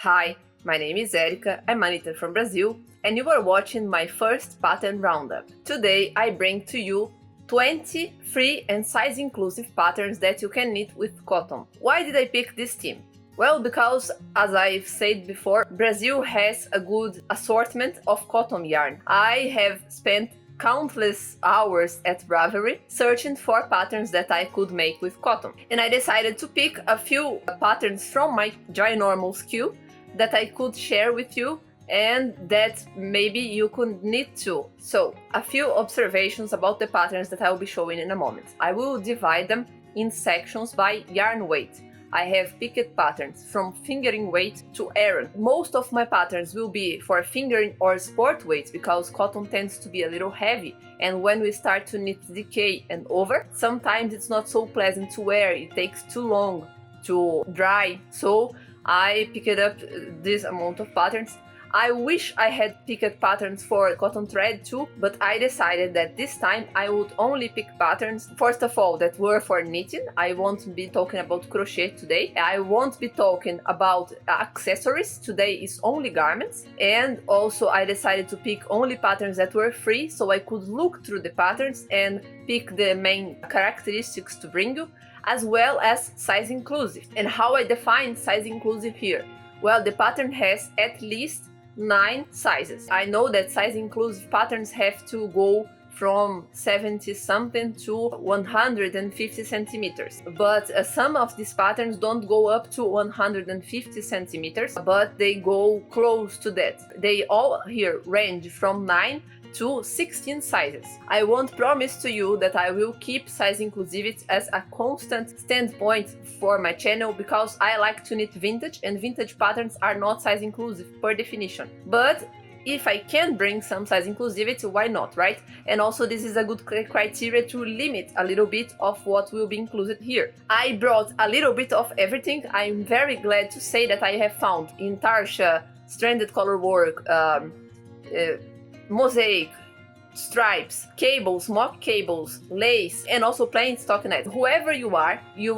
Hi, my name is Érika, I'm a knitter from Brazil, and you are watching my first pattern roundup. Today I bring to you 20 free and size-inclusive patterns that you can knit with cotton. Why did I pick this theme? Well, because, as I've said before, Brazil has a good assortment of cotton yarn. I have spent countless hours at Ravelry searching for patterns that I could make with cotton. And I decided to pick a few patterns from my ginormous queue that I could share with you and that maybe you could knit too. So, a few observations about the patterns that I will be showing in a moment. I will divide them in sections by yarn weight. I have picked patterns from fingering weight to Aran. Most of my patterns will be for fingering or sport weights because cotton tends to be a little heavy, and when we start to knit decay and over, sometimes it's not so pleasant to wear, it takes too long to dry, so I picked up this amount of patterns. I wish I had picked patterns for cotton thread too, but I decided that this time I would only pick patterns, first of all, that were for knitting. I won't be talking about crochet today. I won't be talking about accessories. Today is only garments. And also I decided to pick only patterns that were free, so I could look through the patterns and pick the main characteristics to bring you, as well as size inclusive. And how I define size inclusive here? Well, the pattern has at least 9 sizes. I know that size inclusive patterns have to go from 70 something to 150 centimeters, but some of these patterns don't go up to 150 centimeters, but they go close to that. They all here range from 9 to 16 sizes. I won't promise to you that I will keep size inclusivity as a constant standpoint for my channel because I like to knit vintage, and vintage patterns are not size inclusive per definition. But if I can bring some size inclusivity, why not, right? And also this is a good criteria to limit a little bit of what will be included here. I brought a little bit of everything. I'm very glad to say that I have found Intarsia, stranded colorwork, mosaic, stripes, cables, mock cables, lace, and also plain stockinette. Whoever you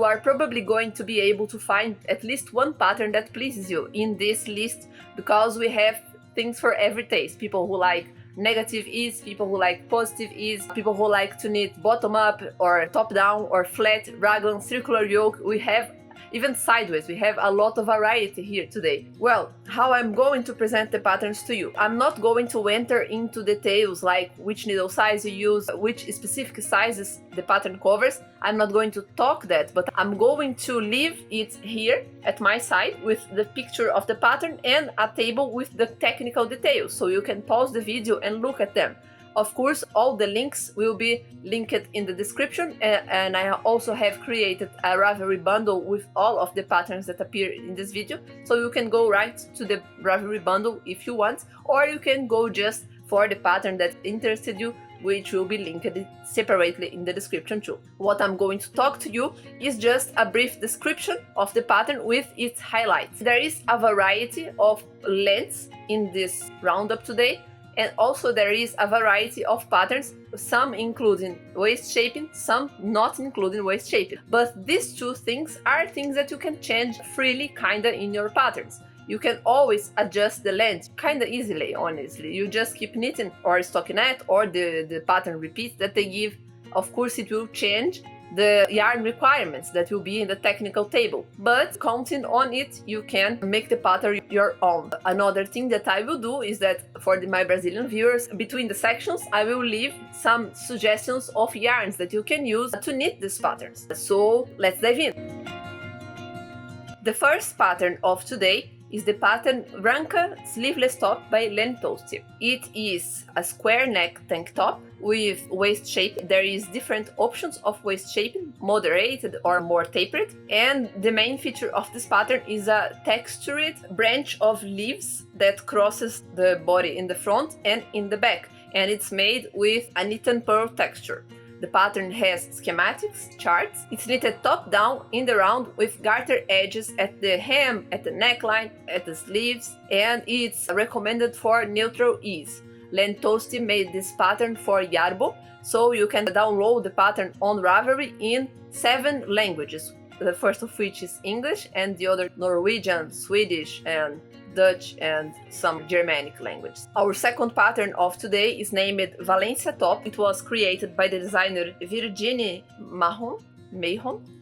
are probably going to be able to find at least one pattern that pleases you in this list, because we have things for every taste. People who like negative ease, people who like positive ease, people who like to knit bottom up or top down or flat, raglan, circular yoke. We have even sideways. We have a lot of variety here today. Well, how I'm going to present the patterns to you. I'm not going to enter into details like which needle size you use, which specific sizes the pattern covers. I'm not going to talk that, but I'm going to leave it here at my side with the picture of the pattern and a table with the technical details, so you can pause the video and look at them. Of course, all the links will be linked in the description, and I also have created a Ravelry bundle with all of the patterns that appear in this video, so you can go right to the Ravelry bundle if you want, or you can go just for the pattern that interested you, which will be linked separately in the description too. What I'm going to talk to you is just a brief description of the pattern with its highlights. There is a variety of lengths in this roundup today, and also there is a variety of patterns, some including waist shaping, some not including waist shaping. But these two things are things that you can change freely kinda in your patterns. You can always adjust the length kinda easily, honestly. You just keep knitting or stockinette or the pattern repeats that they give. Of course it will change the yarn requirements that will be in the technical table, but counting on it, you can make the pattern your own. Another thing that I will do is that for my Brazilian viewers, between the sections I will leave some suggestions of yarns that you can use to knit these patterns. So let's dive in. The first pattern of today is the pattern Ranka Sleeveless Top by Lana. It is a square neck tank top with waist shape. There is different options of waist shaping, moderated or more tapered, and the main feature of this pattern is a textured branch of leaves that crosses the body in the front and in the back, and it's made with a knit and purl texture. The pattern has schematics, charts. It's knitted top down in the round with garter edges at the hem, at the neckline, at the sleeves, and it's recommended for neutral ease. Lana made this pattern for Yarbo, so you can download the pattern on Ravelry in 7 languages. the first of which is English and the other Norwegian, Swedish, and Dutch and some Germanic languages. Our second pattern of today is named Valencia top. It was created by the designer Virginie Mahon.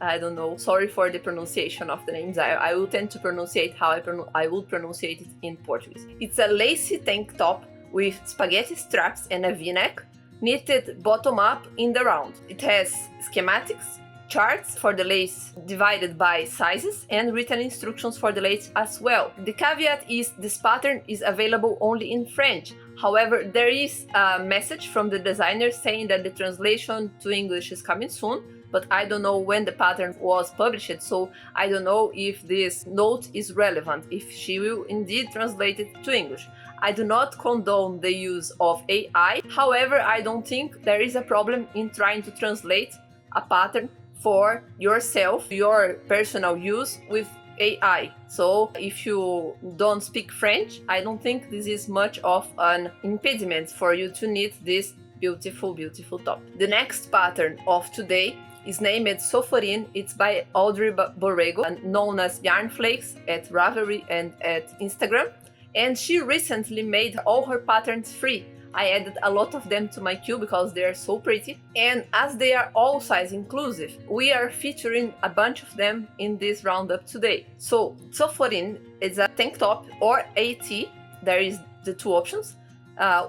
I don't know. Sorry for the pronunciation of the names. I will tend to pronunciate how I would pronunciate it in Portuguese. It's a lacy tank top with spaghetti straps and a v-neck, knitted bottom up in the round. It has schematics, charts for the lace divided by sizes, and written instructions for the lace as well. The caveat is this pattern is available only in French. However, there is a message from the designer saying that the translation to English is coming soon, but I don't know when the pattern was published, so I don't know if this note is relevant, if she will indeed translate it to English. I do not condone the use of AI, however, I don't think there is a problem in trying to translate a pattern for yourself, your personal use with AI. So if you don't speak French, I don't think this is much of an impediment for you to knit this beautiful, beautiful top. The next pattern of today is named Sophorine. It's by Audrey Borrego, known as Yarn Flakes at Ravelry and at Instagram. And she recently made all her patterns free. I added a lot of them to my queue because they are so pretty. And as they are all size inclusive, we are featuring a bunch of them in this roundup today. So Sophorine is a tank top or a tee. There is the two options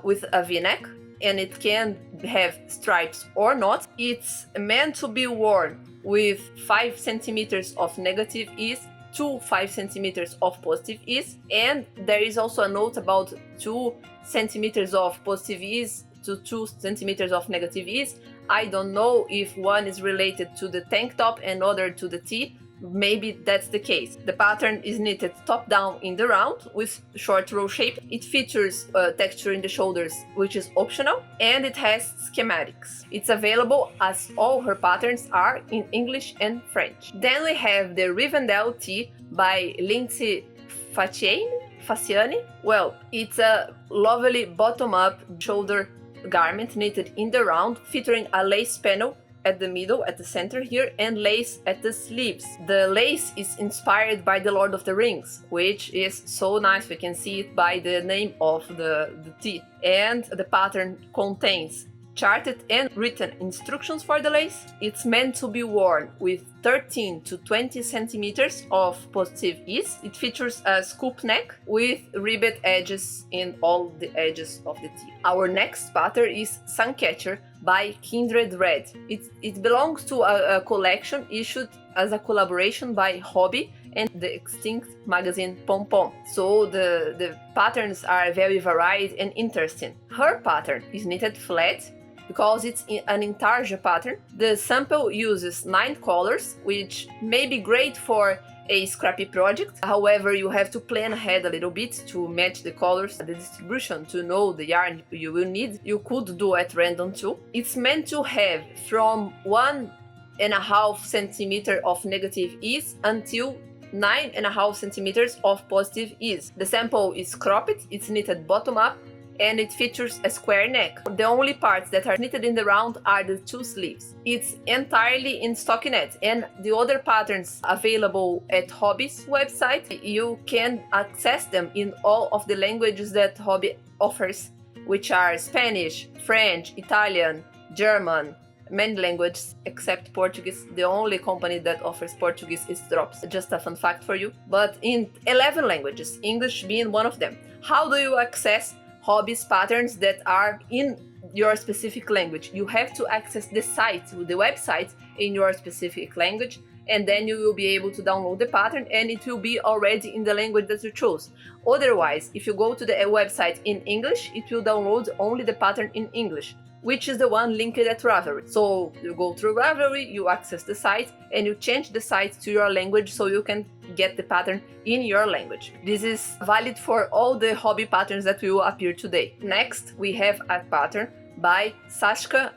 with a v-neck, and it can have stripes or not. It's meant to be worn with 5 centimeters of negative ease to 5 centimeters of positive ease, and there is also a note about 2 centimeters of positive ease to 2 centimeters of negative ease. I don't know if one is related to the tank top and other to the tee. Maybe that's the case. The pattern is knitted top down in the round with short row shape. It features texture in the shoulders, which is optional, and it has schematics. It's available, as all her patterns are, in English and French. Then we have the Rivendell Tee by Lacey Faciani. Well, it's a lovely bottom-up shoulder garment knitted in the round, featuring a lace panel at the middle, at the center here, and lace at the sleeves. The lace is inspired by the Lord of the Rings, which is so nice. We can see it by the name of the tee. And the pattern contains charted and written instructions for the lace. It's meant to be worn with 13 to 20 centimeters of positive ease. It features a scoop neck with ribbed edges in all the edges of the tee. Our next pattern is Suncatcher by Kindred Red. It belongs to a collection issued as a collaboration by Hobbii and the extinct magazine Pom Pom. So the patterns are very varied and interesting. Her pattern is knitted flat because it's an Intarsia pattern. The sample uses 9 colors, which may be great for a scrappy project. However, you have to plan ahead a little bit to match the colors, the distribution, to know the yarn you will need. You could do at random too. It's meant to have from 1.5 centimeter of negative ease until 9.5 centimeters of positive ease. The sample is cropped, it's knitted bottom up, and it features a square neck. The only parts that are knitted in the round are the 2 sleeves. It's entirely in stockinette, and the other patterns available at Hobbie's website, you can access them in all of the languages that Hobbii offers, which are Spanish, French, Italian, German, many languages except Portuguese. The only company that offers Portuguese is Drops. Just a fun fact for you. But in 11 languages, English being one of them. How do you access Hobbie's patterns that are in your specific language? You have to access the site, the website, in your specific language, and then you will be able to download the pattern, and it will be already in the language that you chose. Otherwise, if you go to the website in English, it will download only the pattern in English, which is the one linked at Ravelry. So you go through Ravelry, you access the site, and you change the site to your language so you can get the pattern in your language. This is valid for all the Hobbii patterns that will appear today. Next, we have a pattern by Sashka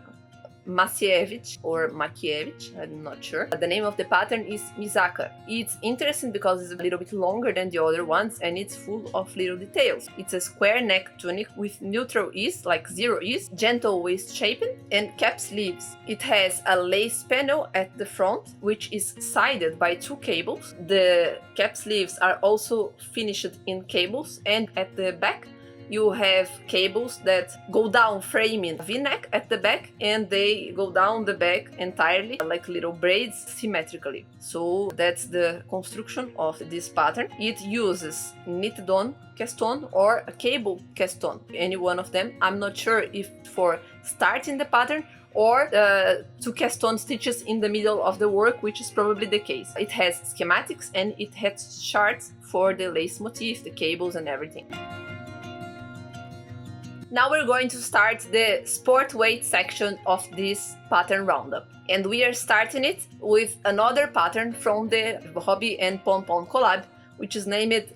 Macievich or Makievich, I'm not sure. The name of the pattern is Misaka. It's interesting because it's a little bit longer than the other ones and it's full of little details. It's a square neck tunic with neutral ease, like zero ease, gentle waist shaping, and cap sleeves. It has a lace panel at the front, which is sided by 2 cables. The cap sleeves are also finished in cables, and at the back you have cables that go down framing v-neck at the back, and they go down the back entirely like little braids symmetrically. So that's the construction of this pattern. It uses knitted on cast on or a cable cast on, any one of them. I'm not sure if for starting the pattern or 2 cast on stitches in the middle of the work, which is probably the case. It has schematics and it has charts for the lace motif, the cables and everything. Now we're going to start the sport weight section of this pattern roundup. And we are starting it with another pattern from the Hobbii and Pom Pom collab, which is named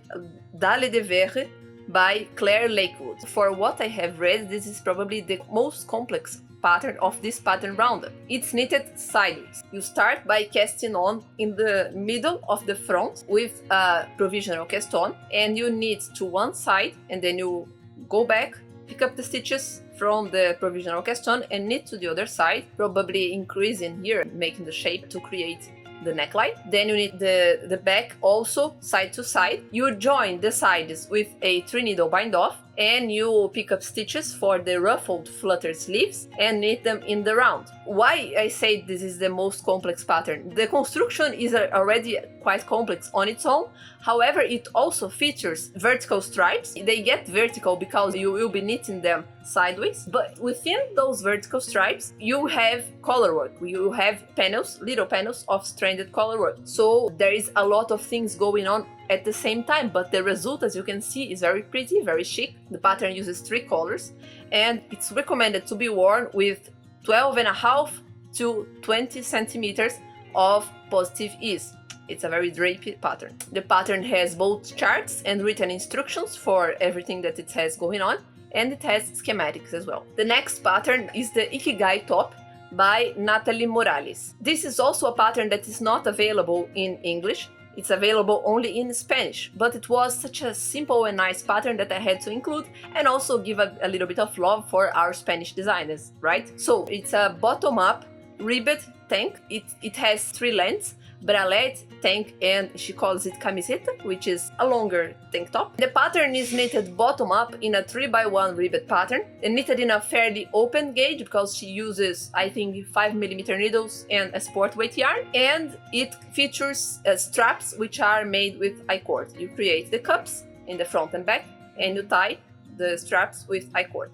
Dalle de Verre by Claire Lakewood. For what I have read, this is probably the most complex pattern of this pattern roundup. It's knitted sideways. You start by casting on in the middle of the front with a provisional cast on, and you knit to one side, and then you go back, pick up the stitches from the provisional cast on and knit to the other side, probably increasing here, making the shape to create the neckline. Then you knit the back also side to side. You join the sides with a 3-needle bind off, and you pick up stitches for the ruffled fluttered sleeves and knit them in the round. Why I say this is the most complex pattern? The construction is already quite complex on its own. However, it also features vertical stripes. They get vertical because you will be knitting them sideways, but within those vertical stripes you have colorwork. You have panels, little panels of stranded colorwork. So there is a lot of things going on at the same time, but the result, as you can see, is very pretty, very chic. The pattern uses 3 colors, and it's recommended to be worn with 12.5 to 20 centimeters of positive ease. It's a very drapey pattern. The pattern has both charts and written instructions for everything that it has going on, and it has schematics as well. The next pattern is the Ikigai top by Natalie Morales. This is also a pattern that is not available in English. It's available only in Spanish, but it was such a simple and nice pattern that I had to include and also give a little bit of love for our Spanish designers, right? So it's a bottom-up ribbed tank. It has 3 lengths: bralette, tank, and she calls it camiseta, which is a longer tank top. The pattern is knitted bottom up in a 3x1 ribbed pattern and knitted in a fairly open gauge because she uses, I think, 5mm needles and a sport weight yarn, and it features straps which are made with I-cord. You create the cups in the front and back and you tie the straps with I-cord.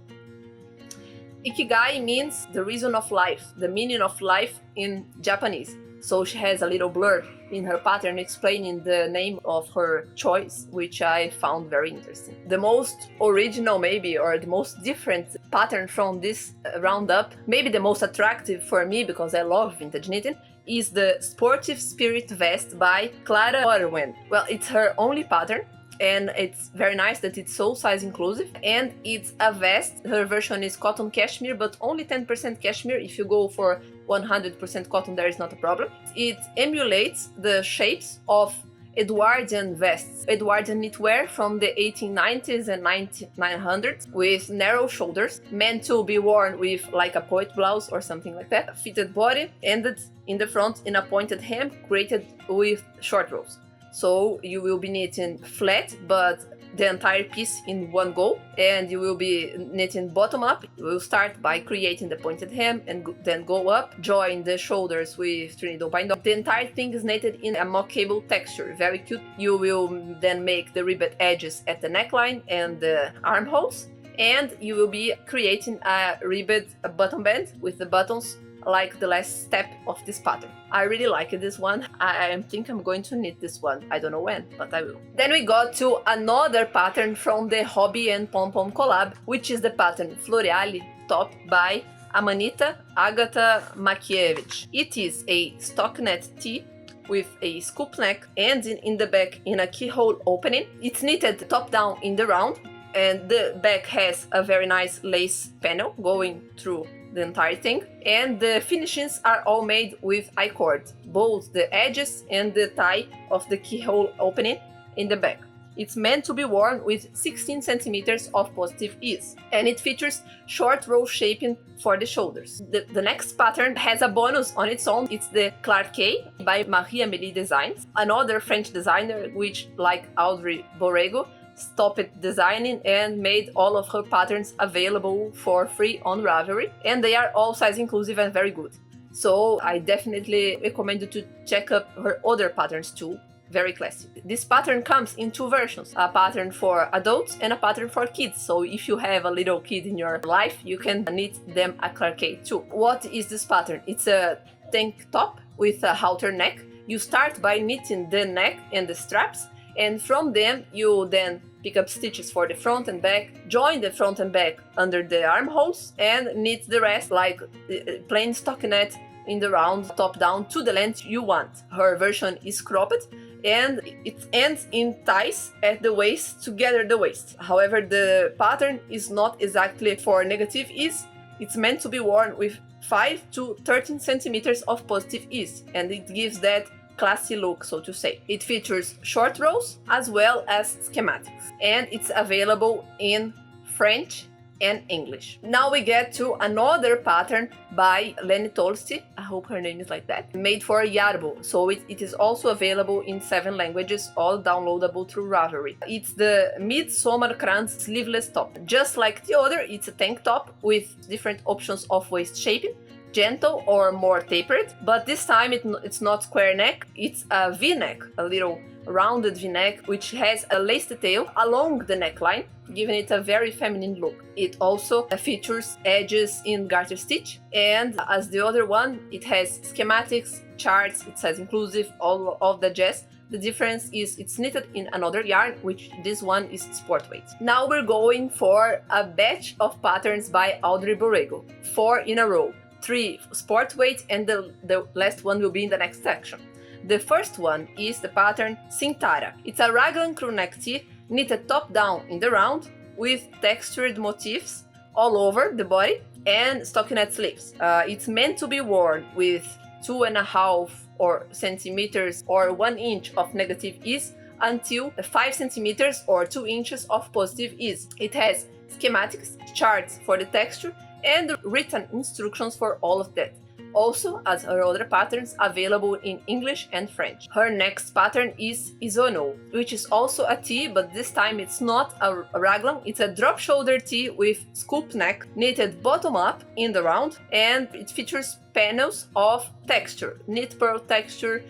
Ikigai means the reason of life, the meaning of life in Japanese. So she has a little blurb in her pattern explaining the name of her choice, which I found very interesting. The most original maybe, or the most different pattern from this roundup, maybe the most attractive for me because I love vintage knitting, is the Sportive Spirit Vest by Clara Orwen. Well, it's her only pattern, and it's very nice that it's so size inclusive, and it's a vest. Her version is cotton cashmere, but only 10% cashmere. If you go for 100% cotton, there is not a problem. It emulates the shapes of Edwardian vests, Edwardian knitwear from the 1890s and 1900s, with narrow shoulders, meant to be worn with like a poet blouse or something like that. A fitted body, ended in the front in a pointed hem, created with short rows. So you will be knitting flat, but the entire piece in one go, and you will be knitting bottom up. You will start by creating the pointed hem and then go up, join the shoulders with 3-needle bind off. The entire thing is knitted in a mock cable texture, very cute. You will then make the ribbed edges at the neckline and the armholes, and you will be creating a ribbed button band with the buttons like the last step of this pattern. I really like this one. I think I'm going to knit this one. I don't know when, but I will. Then we got to another pattern from the Hobbii and Pom Pom collab, which is the pattern Floreale top by Amanita Agata Makievich. It is a stockinette tee with a scoop neck, ending in the back in a keyhole opening. It's knitted top down in the round, and the back has a very nice lace panel going through the entire thing, and the finishings are all made with I-cord, both the edges and the tie of the keyhole opening in the back. It's meant to be worn with 16 centimeters of positive ease, and it features short roll shaping for the shoulders. The next pattern has a bonus on its own. It's the Clarckei by Marie-Amélie Designs, another French designer which, like Audrey Borrego, stopped designing and made all of her patterns available for free on Ravelry, and they are all size inclusive and very good. So I definitely recommend you to check up her other patterns too. Very classy. This pattern comes in two versions, a pattern for adults and a pattern for kids. So if you have a little kid in your life, you can knit them a Clarckei too. What is this pattern? It's a tank top with a halter neck. You start by knitting the neck and the straps, and from them you then pick up stitches for the front and back, join the front and back under the armholes, and knit the rest like plain stockinette in the round, top down, to the length you want. Her version is cropped, and it ends in ties at the waist to gather the waist. However, the pattern is not exactly for negative ease. It's meant to be worn with 5 to 13 centimeters of positive ease, and it gives that classy look, so to say. It features short rows as well as schematics, and it's available in French and English. Now we get to another pattern by Lana Tolsty, I hope her name is like that, made for Yarbo. So it is also available in 7 languages, all downloadable through Ravelry. It's the Midsommarkrans Sleeveless top. Just like the other, it's a tank top with different options of waist shaping, gentle or more tapered, but this time it's not square neck, it's a V-neck, a little rounded V-neck which has a lace detail along the neckline, giving it a very feminine look. It also features edges in garter stitch, and as the other one, it has schematics, charts, it says inclusive, all of the jazz. The difference is it's knitted in another yarn, which this one is sport weight. Now we're going for a batch of patterns by Audrey Borrego, 4 in a row. 3 sport weight, and the last one will be in the next section. The first one is the pattern Sintara. It's a raglan crew neck tee knitted top down in the round with textured motifs all over the body and stockinette sleeves. It's meant to be worn with 2.5 centimeters or 1 inch of negative ease until 5 centimeters or 2 inches of positive ease. It has schematics, charts for the texture, and written instructions for all of that. Also, as her other patterns, available in English and French. Her next pattern is Isonoe, which is also a tee, but this time it's not a raglan, it's a drop shoulder tee with scoop neck, knitted bottom up in the round, and it features panels of texture, knit purl texture,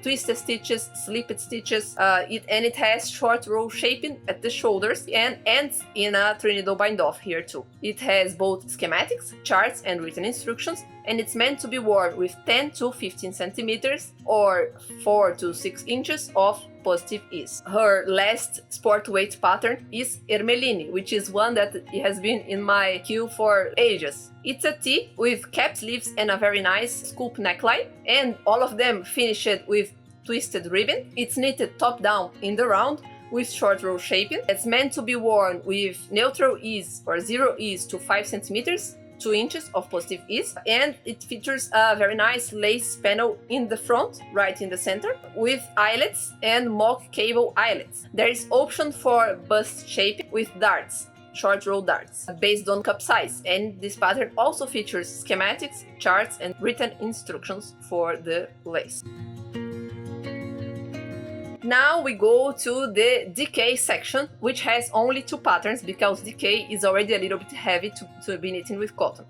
twisted stitches, slipped stitches, and it has short row shaping at the shoulders and ends in a 3 needle bind off here too. It has both schematics, charts, and written instructions, and it's meant to be worn with 10 to 15 centimeters or 4 to 6 inches of positive ease. Her last sport weight pattern is Hermeline, which is one that has been in my queue for ages. It's a tee with cap sleeves and a very nice scoop neckline, and all of them finished with twisted ribbon. It's knitted top down in the round with short row shaping. It's meant to be worn with neutral ease or 0 ease to 5 centimeters, 2 inches of positive ease, and it features a very nice lace panel in the front, right in the center, with eyelets and mock cable eyelets. There is option for bust shaping with darts, short row darts, based on cup size, and this pattern also features schematics, charts, and written instructions for the lace. Now we go to the decay section, which has only 2 patterns because decay is already a little bit heavy to be knitting with cotton.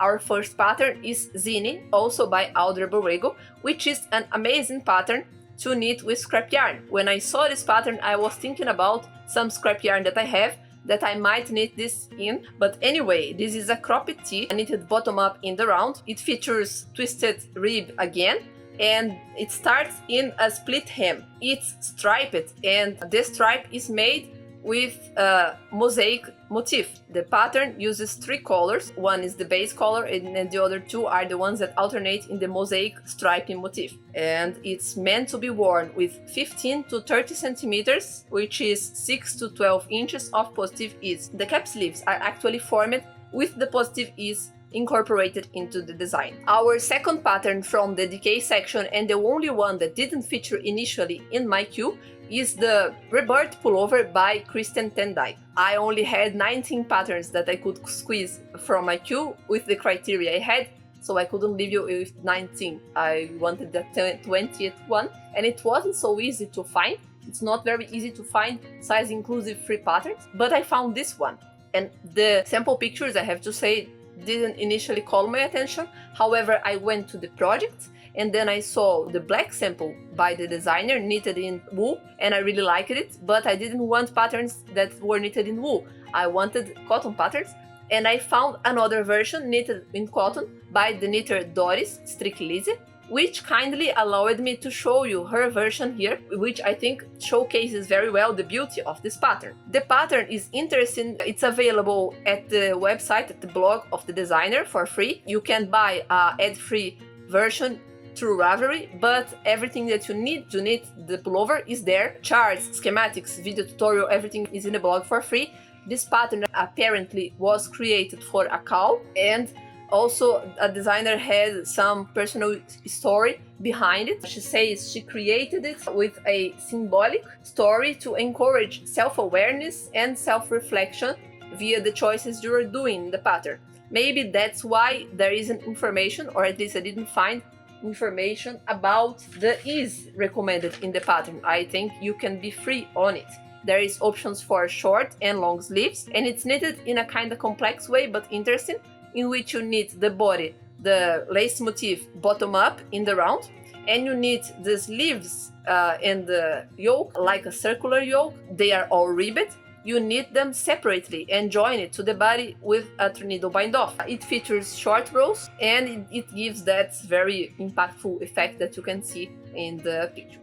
Our first pattern is Zinnie, also by Audrey Borrego, which is an amazing pattern to knit with scrap yarn. When I saw this pattern, I was thinking about some scrap yarn that I have that I might knit this in, but anyway, this is a cropped tee, knitted bottom up in the round. It features twisted rib again, and it starts in a split hem. It's striped, and this stripe is made with a mosaic motif. The pattern uses 3 colors. One is the base color, and the other 2 are the ones that alternate in the mosaic striping motif. And it's meant to be worn with 15 to 30 centimeters, which is 6 to 12 inches of positive ease. The cap sleeves are actually formed with the positive ease incorporated into the design. Our second pattern from the decay section, and the only one that didn't feature initially in my queue, is the REBIRTH Pullover by Kristen Tendike. I only had 19 patterns that I could squeeze from my queue with the criteria I had, so I couldn't leave you with 19. I wanted the 20th one, and it wasn't so easy to find. It's not very easy to find size-inclusive free patterns, but I found this one. And the sample pictures, I have to say, didn't initially call my attention. However, I went to the project and then I saw the black sample by the designer knitted in wool, and I really liked it, but I didn't want patterns that were knitted in wool. I wanted cotton patterns, and I found another version knitted in cotton by the knitter Doris Stricklise, which kindly allowed me to show you her version here, which I think showcases very well the beauty of this pattern. The pattern is interesting. It's available at the website, at the blog of the designer for free. You can buy an ad-free version through Ravelry, but everything that you need to knit the pullover is there. Charts, schematics, video tutorial, everything is in the blog for free. This pattern apparently was created for a cow, and also a designer had some personal story behind it. She says she created it with a symbolic story to encourage self-awareness and self-reflection via the choices you are doing in the pattern. Maybe that's why there isn't information, or at least I didn't find information about the ease recommended in the pattern. I think you can be free on it. There is options for short and long sleeves, and it's knitted in a kind of complex way but interesting, in which you knit the body, the lace motif bottom up in the round, and you knit the sleeves and the yoke like a circular yoke. They are all ribbed. You knit them separately and join it to the body with a 3-needle bind off. It features short rows, and it gives that very impactful effect that you can see in the picture.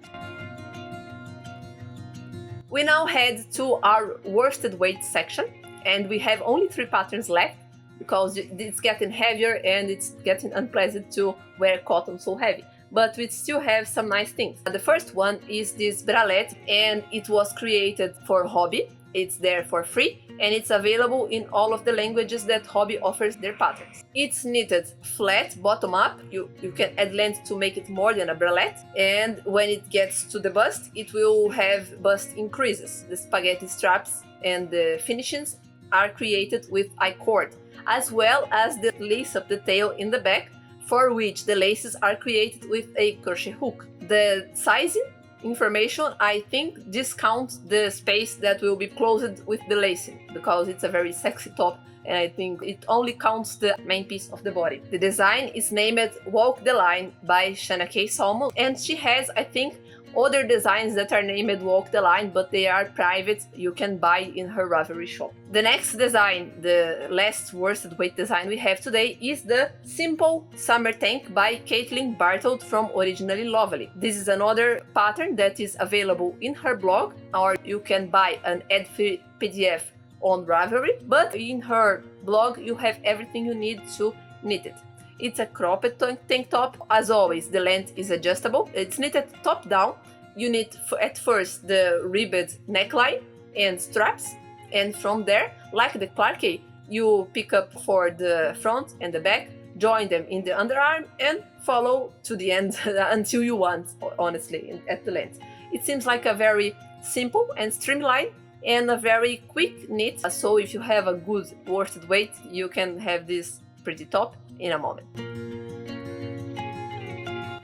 We now head to our worsted weight section, and we have only 3 patterns left because it's getting heavier and it's getting unpleasant to wear cotton so heavy. But we still have some nice things. The first one is this bralette, and it was created for Hobbii. It's there for free, and it's available in all of the languages that Hobbii offers their patterns. It's knitted flat, bottom up. You can add length to make it more than a bralette, and when it gets to the bust, it will have bust increases. The spaghetti straps and the finishings are created with I-cord, as well as the lace up the tail in the back, for which the laces are created with a crochet hook. The sizing information, I think, discounts the space that will be closed with the lacing, because it's a very sexy top, and I think it only counts the main piece of the body. The design is named Walk the Line by Shanna K. Salmon, and she has, I think, other designs that are named Walk the Line, but they are private. You can buy in her Ravelry shop. The next design, the last worsted weight design we have today, is the Simple Summer Tank by Caitlin Bartold from Originally Lovely. This is another pattern that is available in her blog, or you can buy an ad-free PDF on Ravelry, but in her blog you have everything you need to knit it. It's a cropped tank top. As always, the length is adjustable. It's knitted top down. You knit at first the ribbed neckline and straps, and from there, like the Clarckei, you pick up for the front and the back, join them in the underarm, and follow to the end until you want, honestly, at the length. It seems like a very simple and streamlined and a very quick knit, so if you have a good worsted weight, you can have this pretty top in a moment.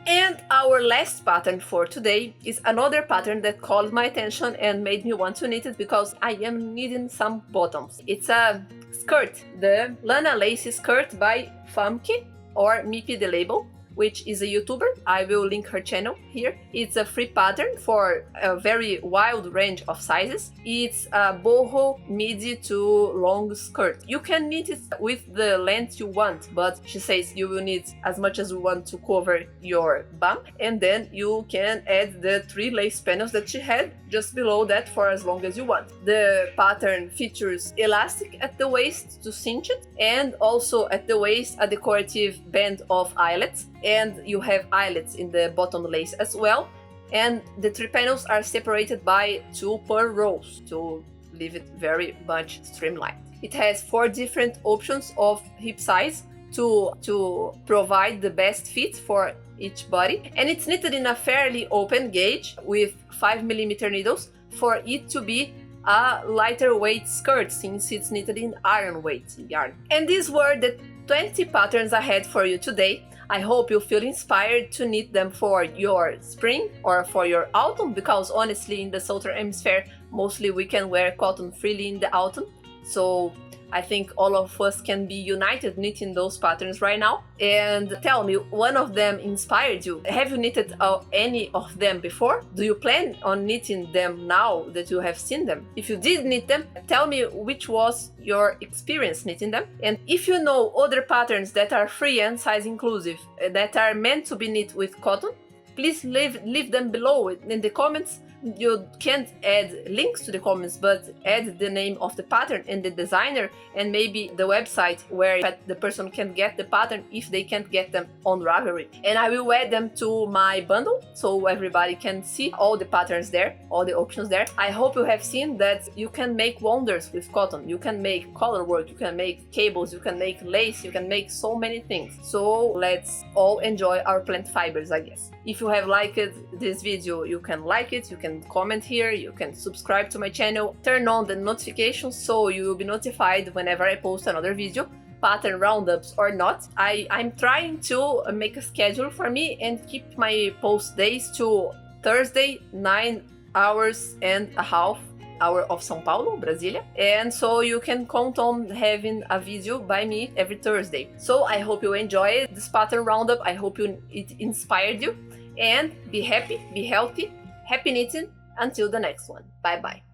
And our last pattern for today is another pattern that called my attention and made me want to knit it because I am needing some bottoms. It's a skirt, the Lana Lacey skirt by Famke, or Mipi the Label, which is a YouTuber. I will link her channel here. It's a free pattern for a very wide range of sizes. It's a boho midi to long skirt. You can knit it with the length you want, but she says you will need as much as you want to cover your bum, and then you can add the 3 lace panels that she had just below that for as long as you want. The pattern features elastic at the waist to cinch it, and also at the waist a decorative band of eyelets, and you have eyelets in the bottom lace as well, and the 3 panels are separated by 2 per rows to leave it very much streamlined. It has 4 different options of hip size, to provide the best fit for each body, and it's knitted in a fairly open gauge with 5mm needles for it to be a lighter weight skirt since it's knitted in Aran weight yarn. And these were the 20 patterns I had for you today. I hope you feel inspired to knit them for your spring or for your autumn, because honestly in the southern hemisphere mostly we can wear cotton freely in the autumn, so I think all of us can be united knitting those patterns right now. And tell me, one of them inspired you? Have you knitted any of them before? Do you plan on knitting them now that you have seen them? If you did knit them, tell me which was your experience knitting them. And if you know other patterns that are free and size inclusive, that are meant to be knit with cotton, please leave them below in the comments. You can't add links to the comments, but add the name of the pattern and the designer and maybe the website where the person can get the pattern if they can't get them on Ravelry. And I will add them to my bundle so everybody can see all the patterns there, all the options there. I hope you have seen that you can make wonders with cotton. You can make color work, you can make cables, you can make lace, you can make so many things. So let's all enjoy our plant fibers, I guess. If you have liked this video, you can like it, you can comment here, you can subscribe to my channel, turn on the notifications so you will be notified whenever I post another video, pattern roundups or not. I'm trying to make a schedule for me and keep my post days to Thursday, 9 hours and a half hour of São Paulo, Brasilia, and so you can count on having a video by me every Thursday. So I hope you enjoyed this pattern roundup. I hope it inspired you, and be happy, be healthy, happy knitting. Until the next one. Bye bye.